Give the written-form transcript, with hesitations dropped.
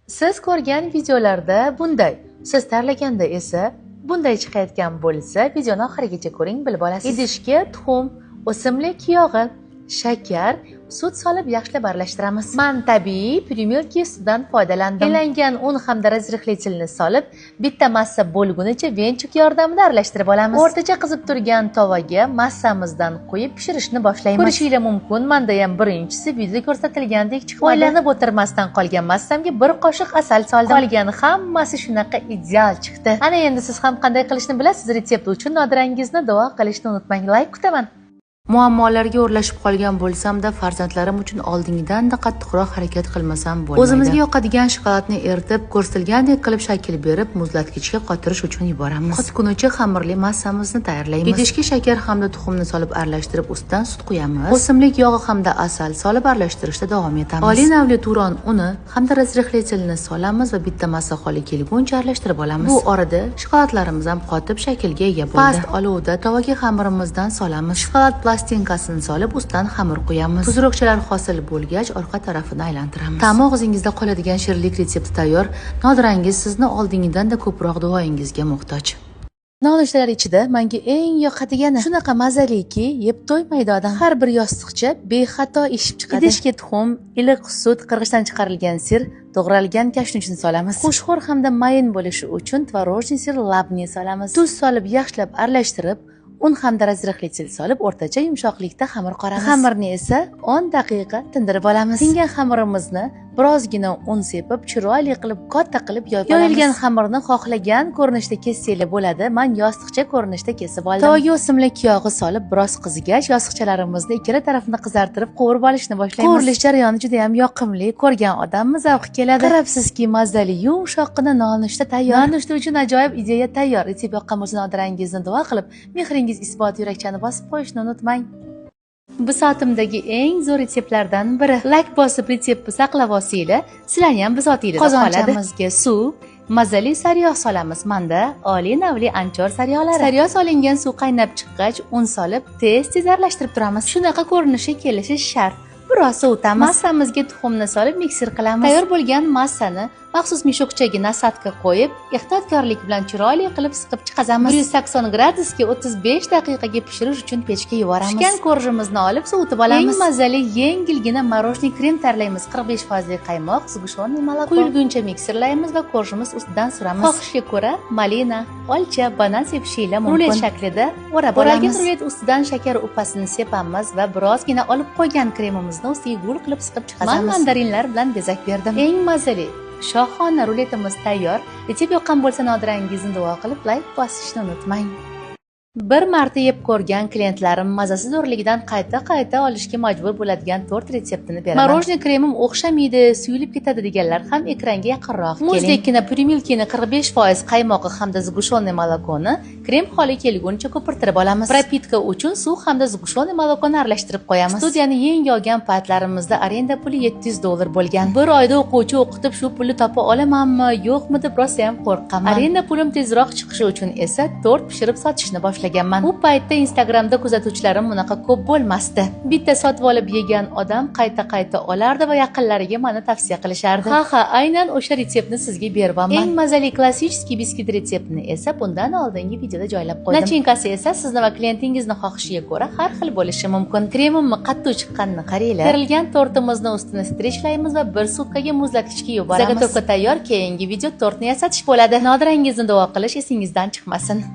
Siz ko'rgan videolarda bunday, siz tanlaganda esa bunday chiqayotgan bo'lsa, videoni oxirigacha ko'ring, bilib olasiz. Idishga tuxum, o'simlik yog'i, shakar, sut solib yaxshilab aralashtiramiz. Men tabiiy Primilki sutidan foydalandim. Elangan un hamda razrihlitilni solib, bitta massa bo'lgunicha venchuk yordamida aralashtirib olamiz. O'rtacha qizib turgan tovaga massamizdan qo'yib pishirishni boshlaymiz. Ko'rishingiz mumkin, menda ham birinchisi videoda ko'rsatilgandek chiqmadi. O'ylanib o'tirmasdan qolgan massamga bir qoshiq asal soldim. Qolgan hammasi shunaqa ideal chiqdi. Ana endi siz ham qanday qilishni bilasiz. Retsept uchun Nodirangizni duo qilishni unutmang. Like kutaman. Muammolarga o'rlashib qolgan bo'lsam-da, farzandlarim uchun oldingidanda qattiqroq harakat qilmasam bo'lmaydi. O'zimizga yoqadigan shokoladni eritib, ko'rsatilgandek qilib shakl berib, muzlatgichga qotirish uchun yuboramiz. Qotguncha xamirli massamizni tayyorlaymiz. Idishga shakar hamda tuxumni solib aralashtirib, ustidan sut quyamiz. O'simlik yog'i hamda asal solib aralashtirishda davom etamiz. Oliy navli turon uni hamda razrihlitilni solamiz va bitta massa holi kelguncha aralashtirib olamiz. Bu orada shokoladlarimiz ham qotib shaklga ega bo'ldi. Past olovda tovaga xamirimizdan solamiz. Shokolad plastinkasini solib ustidan xamir quyamiz. Tuzroqchalar hosil bo'lgach, orqa tarafini aylantiramiz. Ta'mi og'zingizda qoladigan shirinlik retsepti tayyor. Nodirangiz sizni oldingizdan-da ko'proq duoyingizga muhtoj. Nonushtalar ichida menga eng yoqadigani shunaqa mazaliki, yeb to'ymaydi odam. Har bir yostiqcha bexato ishib chiqadi. Idishga tuxum, iliq sut, qirg'ichdan chiqarilgan sir, to'g'ralgan kashnutchini solamiz. Xushxo'r hamda mayin bo'lishi uchun tvorojniy sir labni solamiz. Tuz solib yaxshilab aralashtirib, un hamda razrihlitil solib o'rtacha yumshoqlikda xamir qoramiz. Xamirni esa 10 daqiqa tindirib olamiz. Tingan xamirimizni birozgina un sepib, chiroyli qilib katta qilib yoyib olamiz. Yoyilgan xamirni xohlagan ko'rinishda kessanglar bo'ladi. Men yostiqcha ko'rinishda kesib oldim. Tovaga o'simlik yog'i solib, biroz qizigach, yostiqchalarimizni ikkala tarafini qizartirib, qovurib olishni boshlaymiz. Qovurilish jarayoni juda ham yoqimli, ko'rgan odamni zavqi keladi. Qarabsizki, mazali yumshoqqina nonushta tayyor. Nonushta uchun ajoyib ideya tayyor. Resept yoqqan bo'lsa, Nodirangizni duo qilib, mehringiz isbot yurakchani bosib qo'yishni unutmang. Bu soatimdagi eng zo'r retseptlardan biri. Like bosib retseptni saqlab olsanglar, sizlarni ham bizotingizda qoladi. Qozonchamizga suv, mazali sariyog' solamiz. Menda oliy navli anchor sariyog'lari. Sariyog' solingan suv qaynab chiqqach, un solib, tez aralashtirib turamiz. Shunaqa ko'rinishga kelishi shart. Biroz sovutamiz. Massamizga tuxumni solib mikser qilamiz. Tayyor bo'lgan massani maxsus mishoqchaga nasatka qo'yib, ehtiyotkorlik bilan chiroyli qilib siqib chiqazamiz. 180 gradusga 35 daqiqaga pishirish uchun pechga yuboramiz. Pishgan korjimizni olib sovutib olamiz. Eng mazali, yengilgina morojniy krem tayyorlaymiz. 45% qaymoq, sgushonoy moloko quyilguncha mikserlaymiz va korjimiz ustidan suramiz. Xohishga ko'ra malina, olcha, banan sepishinglar mumkin. Rulet shaklida o'rab olamiz. Rulet ustidan shakar upasini sepamiz va birozgina olib qo'ygan kremimizni ustiga gul qilib siqib chiqazamiz. Men mandarinlar bilan bezak berdim. Eng mazali shohona ruletimiz tayyor. Resept yoqqan bo'lsa, Nodirangizni duo qilib like bosishni unutmang. Bir marta yeb ko'rgan klientlarim mazasi zo'rligidan qayta olishga majbur bo'ladigan tort retseptini beraman. Morojniy kremim o'xshamaydi, suyulib ketadi deganlar ham ekranga yaqinroq keling. Muzdekina Primilkini 45% qaymog'i hamda sgushonoy molokoni krem holi kelguncha ko'pirtirib olamiz. Propitka uchun suv hamda sgushonoy molokoni aralashtirib qo'yamiz. Studiyani yangi olgan paytlarimizda arenda puli $700 bo'lgan. Bir oyda o'quvchi o'qitib shu pulni topa olamanmi, yo'qmi deb rosa ham qo'rqaman. Arenda pulim tezroq chiqishi uchun esa tort pishirib sotishni boshlaganman. Bu paytda Instagramda kuzatuvchilarim bunaqa ko'p bo'lmasdi. Bitta sotib olib yegan odam qayta olardi va yaqinlariga meni tavsiya qilishardi. Ha, aynan o'sha retseptni sizga beryapman. Eng mazali klassik biskit retseptini esa bundan oldingi videoda joylab qo'ydim. Nachinkasi esa sizni va klientingizni xohishiga ko'ra har xil bo'lishi mumkin. Kremimni qattiq chiqqanini qaranglar. Terilgan tortimizni ustini strechlaymiz va 1 sutkaga muzlatgichga yuboramiz. Zagotovka tayyor, keyingi video tortni yasatish bo'ladi. Nodirangizni duo qilish esingizdan chiqmasin.